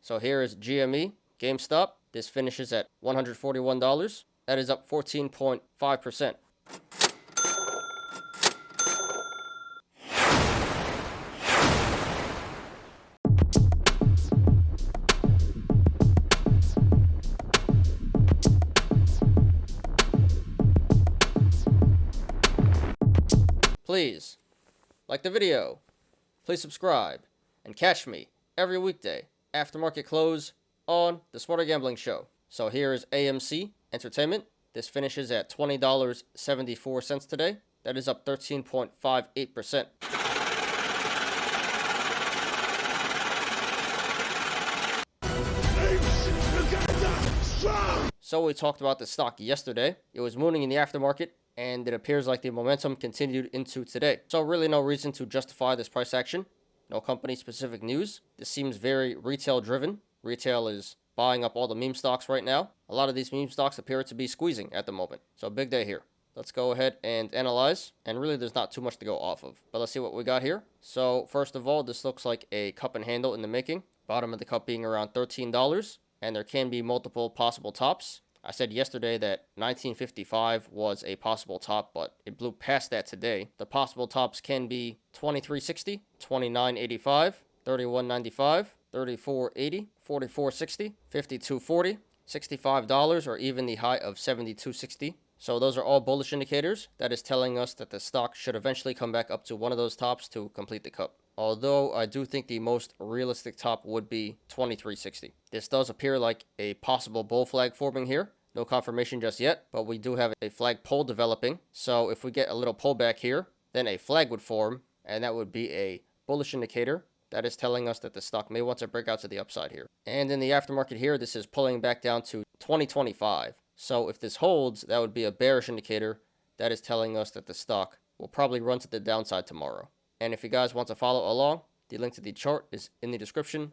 So here is GME Gamestop. This finishes at $141. That is up 14.5%. Please like the video, please subscribe, and catch me every weekday after market close on the Smarter Gambling Show. So here is AMC Entertainment. This finishes at $20.74 today. That is up 13.58%. So we talked about the stock yesterday. It was mooning in the aftermarket, and it appears like the momentum continued into today. So really no reason to justify this price action. No company specific news. This seems very retail driven. Retail is buying up all the meme stocks right now. A lot of these meme stocks appear to be squeezing at the moment. So big day here. Let's go ahead and analyze. And really there's not too much to go off of. But let's see what we got here. So first of all, this looks like a cup and handle in the making. Bottom of the cup being around $13. And there can be multiple possible tops. I said yesterday that 1955 was a possible top, but it blew past that today. The possible tops can be 2360, 2985, 3195, 3480, 4460, 5240, $65, or even the high of 7260. So those are all bullish indicators. That is telling us that the stock should eventually come back up to one of those tops to complete the cup. Although I do think the most realistic top would be 2360. This does appear like a possible bull flag forming here. No confirmation just yet, but we do have a flag pole developing. So if we get a little pullback here, then a flag would form, and that would be a bullish indicator. That is telling us that the stock may want to break out to the upside here. And in the aftermarket here, this is pulling back down to 2025. So if this holds, that would be a bearish indicator. That is telling us that the stock will probably run to the downside tomorrow. And if you guys want to follow along, the link to the chart is in the description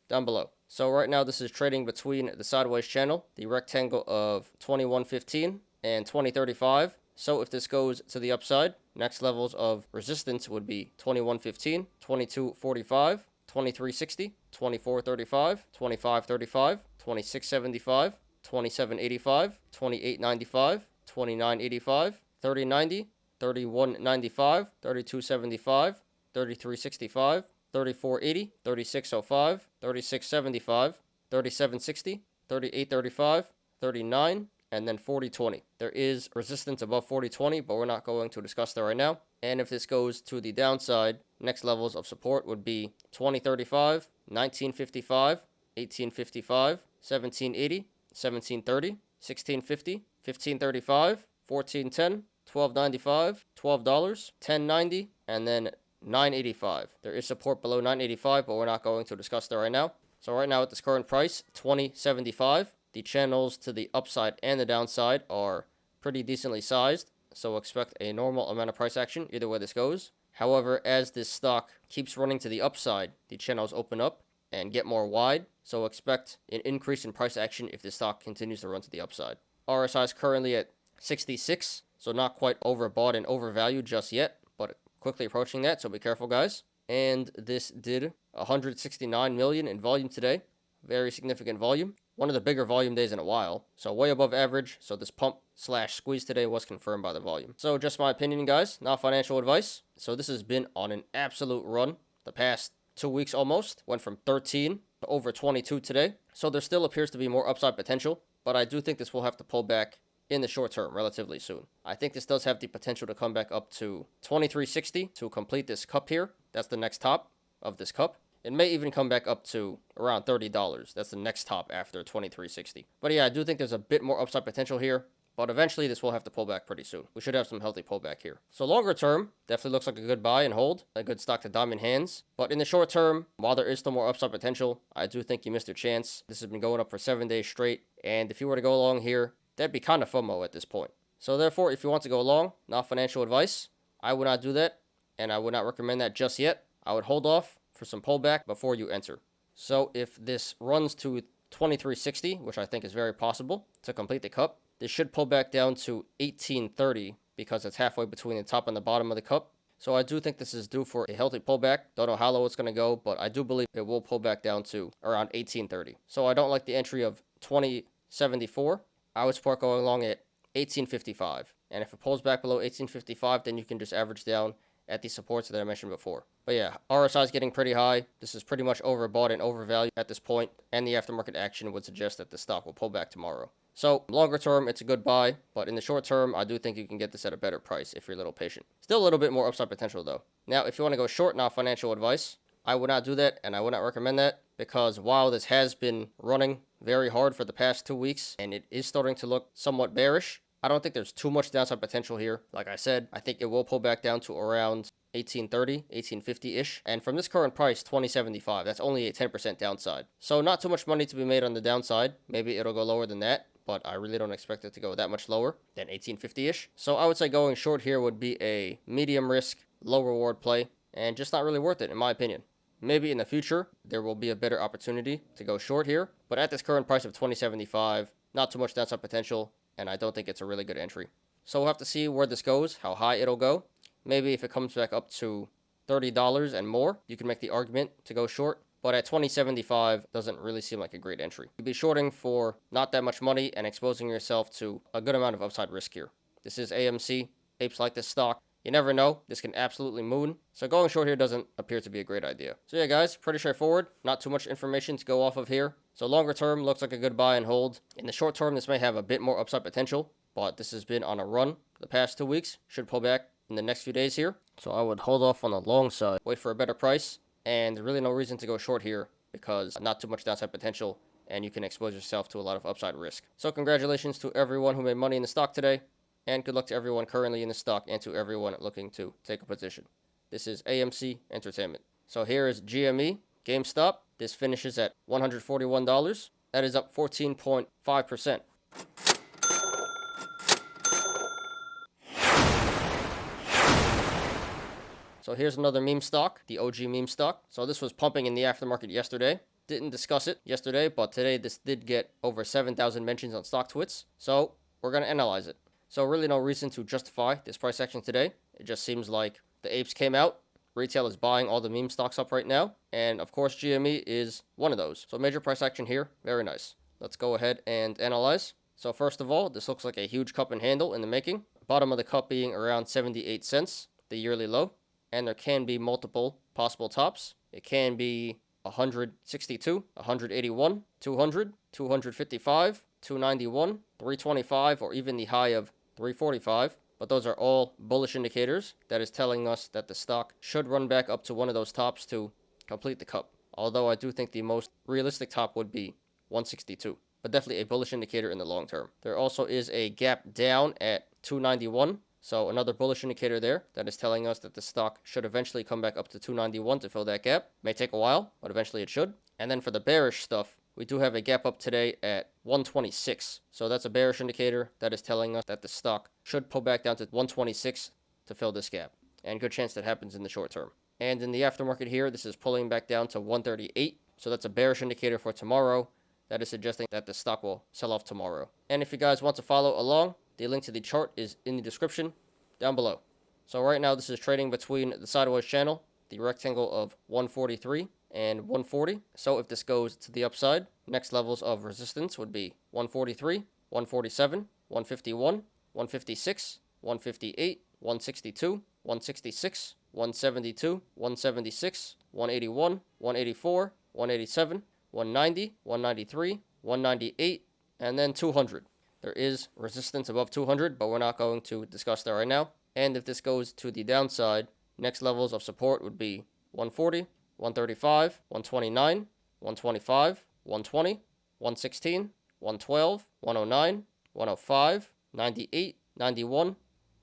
down below. So right now this is trading between the sideways channel, the rectangle of 2115 and 2035. So if this goes to the upside, next levels of resistance would be 2115, 2245, 2360, 2435, 2535, 2675, 2785, 2895, 2985, 3090, 3195, 3275, 3365, 3480, 3605, 3675, 3760, 3835, 39, and then 4020. There is resistance above 4020, but we're not going to discuss that right now. And if this goes to the downside, next levels of support would be 2035, 1955, 1855, 1780, 1730, 1650, 1535, 1410, $12.95, $12, $10.90, and then $9.85. There is support below $9.85, but we're not going to discuss that right now. So right now at this current price, $20.75. The channels to the upside and the downside are pretty decently sized, so expect a normal amount of price action either way this goes. However, as this stock keeps running to the upside, the channels open up and get more wide, so expect an increase in price action if the stock continues to run to the upside. RSI is currently at 66. So not quite overbought and overvalued just yet, but quickly approaching that, so be careful, guys. And this did 169 million in volume today. Very significant volume. One of the bigger volume days in a while. So way above average. So this pump / squeeze today was confirmed by the volume. So just my opinion, guys, not financial advice. So this has been on an absolute run the past 2 weeks almost. Went from 13 to over 22 today. So there still appears to be more upside potential, but I do think this will have to pull back in the short term relatively soon. I think this does have the potential to come back up to 2360 to complete this cup here. That's the next top of this cup. It may even come back up to around $30. That's the next top after 2360. But yeah, I do think there's a bit more upside potential here, but eventually this will have to pull back pretty soon. We should have some healthy pullback here. So longer term, definitely looks like a good buy and hold, a good stock to diamond hands. But in the short term, while there is still more upside potential, I do think you missed your chance. This has been going up for 7 days straight, and if you were to go along here, that'd be kind of FOMO at this point. So therefore, if you want to go along, not financial advice, I would not do that, and I would not recommend that just yet. I would hold off for some pullback before you enter. So if this runs to 2360, which I think is very possible to complete the cup, this should pull back down to 1830 because it's halfway between the top and the bottom of the cup. So I do think this is due for a healthy pullback. Don't know how low it's going to go, but I do believe it will pull back down to around 1830. So I don't like the entry of 2074. I would support going long at 1855. And if it pulls back below 1855, then you can just average down at the supports that I mentioned before. But yeah, RSI is getting pretty high. This is pretty much overbought and overvalued at this point, and the aftermarket action would suggest that the stock will pull back tomorrow. So longer term, it's a good buy, but in the short term, I do think you can get this at a better price if you're a little patient. Still a little bit more upside potential though. Now, if you want to go short, not financial advice, I would not do that, and I would not recommend that, because while this has been running very hard for the past 2 weeks, and it is starting to look somewhat bearish, I don't think there's too much downside potential here. Like I said, I think it will pull back down to around 1830, 1850-ish. And from this current price, 2075, that's only a 10% downside. So not too much money to be made on the downside. Maybe it'll go lower than that, but I really don't expect it to go that much lower than 1850-ish. So I would say going short here would be a medium risk, low reward play, and just not really worth it in my opinion. Maybe in the future, there will be a better opportunity to go short here, but at this current price of 2075, not too much downside potential, and I don't think it's a really good entry. So we'll have to see where this goes, how high it'll go. Maybe if it comes back up to $30 and more, you can make the argument to go short. But at 2075 doesn't really seem like a great entry. You'd be shorting for not that much money and exposing yourself to a good amount of upside risk here. This is AMC. Apes like this stock. You never know. This can absolutely moon. So going short here doesn't appear to be a great idea. So yeah, guys, pretty straightforward. Not too much information to go off of here. So longer term looks like a good buy and hold. In the short term, this may have a bit more upside potential, but this has been on a run the past 2 weeks. Should pull back in the next few days here. So I would hold off on the long side, wait for a better price, and there's really no reason to go short here because not too much downside potential, and you can expose yourself to a lot of upside risk. So congratulations to everyone who made money in the stock today, and good luck to everyone currently in the stock and to everyone looking to take a position. This is AMC Entertainment. So here is GME Gamestop. This finishes at $141. That is up 14.5%. So here's another meme stock, the OG meme stock. So this was pumping in the aftermarket yesterday. Didn't discuss it yesterday, but today this did get over 7,000 mentions on StockTwits. So we're going to analyze it. So really no reason to justify this price action today. It just seems like the apes came out. Retail is buying all the meme stocks up right now. And of course, GME is one of those. So major price action here. Very nice. Let's go ahead and analyze. So first of all, this looks like a huge cup and handle in the making. Bottom of the cup being around 78 cents, the yearly low. And there can be multiple possible tops. It can be 162, 181, 200, 255, 291, 325, or even the high of 345. But those are all bullish indicators. That is telling us that the stock should run back up to one of those tops to complete the cup. Although I do think the most realistic top would be 162. But definitely a bullish indicator in the long term. There also is a gap down at 291. So another bullish indicator there that is telling us that the stock should eventually come back up to 291 to fill that gap. May take a while, but eventually it should. And then for the bearish stuff, we do have a gap up today at 126. So that's a bearish indicator that is telling us that the stock should pull back down to 126 to fill this gap. And good chance that happens in the short term. And in the aftermarket here, this is pulling back down to 138. So that's a bearish indicator for tomorrow. That is suggesting that the stock will sell off tomorrow. And if you guys want to follow along, the link to the chart is in the description down below. So right now this is trading between the sideways channel, the rectangle of 143 and 140. So if this goes to the upside, next levels of resistance would be 143, 147, 151, 156, 158, 162, 166, 172, 176, 181, 184, 187, 190, 193, 198, and then 200. There is resistance above 200, but we're not going to discuss that right now. And if this goes to the downside, next levels of support would be 140, 135, 129, 125, 120, 116, 112, 109, 105, 98, 91,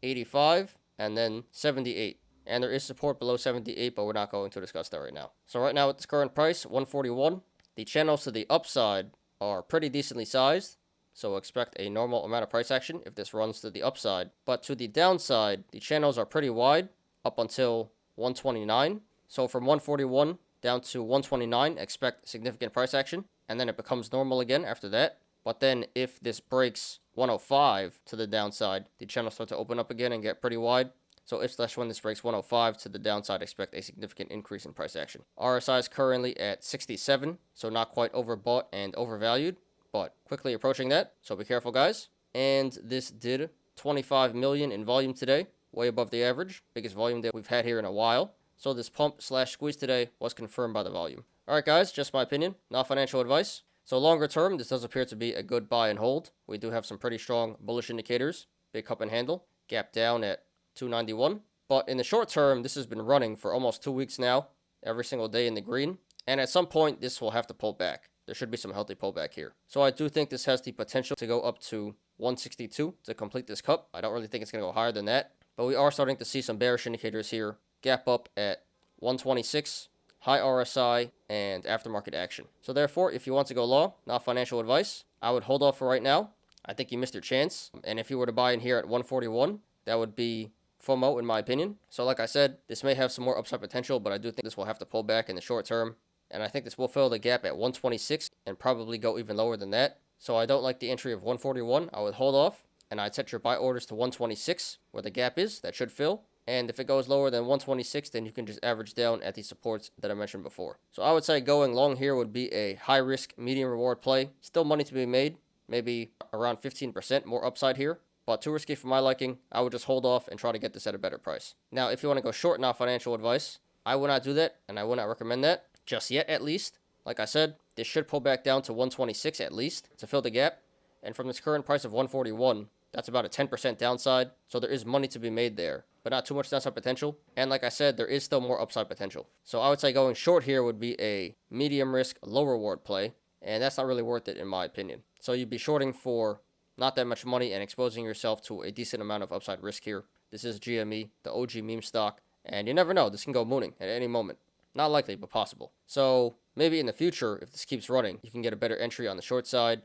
85, and then 78. And there is support below 78, but we're not going to discuss that right now. So right now at this current price, 141, the channels to the upside are pretty decently sized. So expect a normal amount of price action if this runs to the upside. But to the downside, the channels are pretty wide up until 129. So from 141 down to 129, expect significant price action. And then it becomes normal again after that. But then if this breaks 105 to the downside, the channels start to open up again and get pretty wide. So if/when this breaks 105 to the downside, expect a significant increase in price action. RSI is currently at 67, so not quite overbought and overvalued, but quickly approaching that. So be careful, guys. And this did 25 million in volume today, way above the average, biggest volume that we've had here in a while. So this pump/squeeze today was confirmed by the volume. All right, guys, just my opinion, not financial advice. So longer term, this does appear to be a good buy and hold. We do have some pretty strong bullish indicators. Big cup and handle, gap down at 291. But in the short term, this has been running for almost 2 weeks now, every single day in the green. And at some point, this will have to pull back. There should be some healthy pullback here. So I do think this has the potential to go up to 162 to complete this cup. I don't really think it's going to go higher than that. But we are starting to see some bearish indicators here. Gap up at 126, high RSI, and aftermarket action. So therefore, if you want to go long, not financial advice, I would hold off for right now. I think you missed your chance. And if you were to buy in here at 141, that would be FOMO in my opinion. So like I said, this may have some more upside potential, but I do think this will have to pull back in the short term. And I think this will fill the gap at 126 and probably go even lower than that. So I don't like the entry of 141. I would hold off, and I'd set your buy orders to 126, where the gap is. That should fill. And if it goes lower than 126, then you can just average down at the supports that I mentioned before. So I would say going long here would be a high risk, medium reward play. Still money to be made, maybe around 15% more upside here. But too risky for my liking. I would just hold off and try to get this at a better price. Now, if you want to go short, not financial advice, I would not do that, and I would not recommend that. Just yet, at least. Like I said, this should pull back down to 126 at least to fill the gap. And from this current price of 141, that's about a 10% downside. So there is money to be made there, but not too much downside potential. And like I said, there is still more upside potential. So I would say going short here would be a medium risk, low reward play. And that's not really worth it in my opinion. So you'd be shorting for not that much money and exposing yourself to a decent amount of upside risk here. This is GME, the OG meme stock. And you never know, this can go mooning at any moment. Not likely, but possible. So maybe in the future, if this keeps running, you can get a better entry on the short side.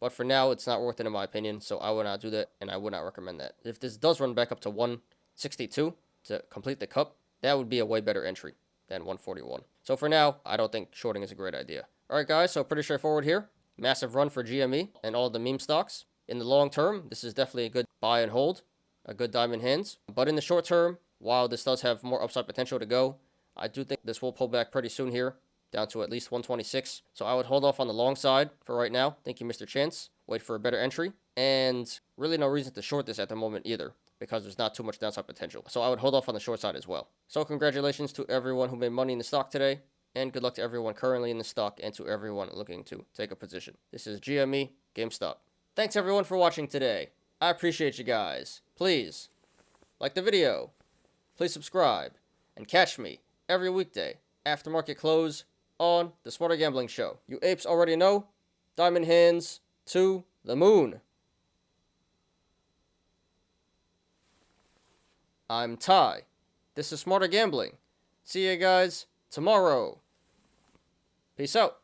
But for now, it's not worth it in my opinion, so I would not do that, and I would not recommend that. If this does run back up to 162 to complete the cup, that would be a way better entry than 141. So for now, I don't think shorting is a great idea. All right, guys, so pretty straightforward here. Massive run for GME and all the meme stocks. In the long term, this is definitely a good buy and hold, a good diamond hands. But in the short term, while this does have more upside potential to go, I do think this will pull back pretty soon here, down to at least 126. So I would hold off on the long side for right now. Think you missed your chance. Wait for a better entry. And really no reason to short this at the moment either, because there's not too much downside potential. So I would hold off on the short side as well. So congratulations to everyone who made money in the stock today. And good luck to everyone currently in the stock and to everyone looking to take a position. This is GME Gamestop. Thanks everyone for watching today. I appreciate you guys. Please like the video. Please subscribe. And catch me every weekday after market close on the Smarter Gambling Show. You apes already know. Diamond hands to the moon. I'm Ty. This is Smarter Gambling. See you guys tomorrow. Peace out.